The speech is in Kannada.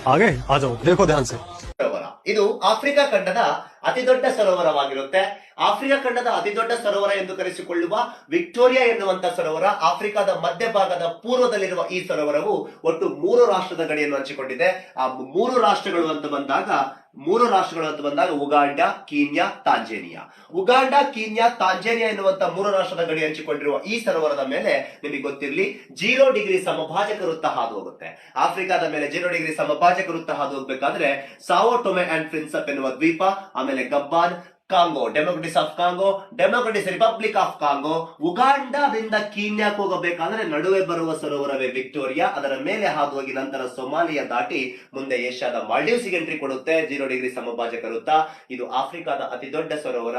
आ गए आ जाओ देखो ध्यान से ಸರೋವರ ಇದು ಆಫ್ರಿಕಾ ಖಂಡದ ಅತಿ ದೊಡ್ಡ ಸರೋವರವಾಗಿರುತ್ತೆ. ಆಫ್ರಿಕಾ ಖಂಡದ ಅತಿ ದೊಡ್ಡ ಸರೋವರ ಎಂದು ಕರೆಸಿಕೊಳ್ಳುವ ವಿಕ್ಟೋರಿಯಾ ಎನ್ನುವಂತ ಸರೋವರ ಆಫ್ರಿಕಾದ ಮಧ್ಯಭಾಗದ ಪೂರ್ವದಲ್ಲಿರುವ ಈ ಸರೋವರವು ಒಟ್ಟು 3 ರಾಷ್ಟ್ರದ ಗಡಿಯನ್ನು ಹಂಚಿಕೊಂಡಿದೆ. ಆ ಮೂರು ರಾಷ್ಟ್ರಗಳು ಅಂತ ಬಂದಾಗ Uganda, Kenya, Tanzania. Uganda, Kenya, Tanzania ಎನ್ನುವಂತ 3 ರಾಷ್ಟ್ರದ ಗಡಿ ಹಂಚಿಕೊಂಡಿರುವ ಈ ಸರೋವರದ ಮೇಲೆ ನಿಮಗೆ ಗೊತ್ತಿರಲಿ 0 ಡಿಗ್ರಿ ಸಮಭಾಜಕ ವೃತ್ತ ಹಾದು ಹೋಗುತ್ತೆ. ಆಫ್ರಿಕಾದ ಮೇಲೆ 0 ಡಿಗ್ರಿ ಸಮಭಾಜಕ ವೃತ್ತ ಹಾದು ಹೋಗ್ಬೇಕಾದ್ರೆ ಸಾವೋ ಟೊಮೆ ಅಂಡ್ ಪ್ರಿನ್ಸಪ್ ಎನ್ನುವ ದ್ವೀಪ, ಆಮೇಲೆ Gabon, Congo, Democratic of Congo, Democratic Republic of Congo, ಉಗಾಂಡಾದಿಂದ ಕೀನ್ಯಾಕ್ ಹೋಗಬೇಕಾದ್ರೆ ನಡುವೆ ಬರುವ ಸರೋವರವೇ ವಿಕ್ಟೋರಿಯಾ. ಅದರ ಮೇಲೆ ಹಾದು ಹೋಗಿ ನಂತರ ಸೊಮಾಲಿಯಾ ದಾಟಿ ಮುಂದೆ ಏಷ್ಯಾದ ಮಾಲ್ಡೀವ್ಸ್ಗೆ ಎಂಟ್ರಿ ಕೊಡುತ್ತೆ 0 ಡಿಗ್ರಿ ಸಮಭಾಜಕ ವೃತ್ತ. ಇದು ಆಫ್ರಿಕಾದ ಅತಿ ದೊಡ್ಡ ಸರೋವರ.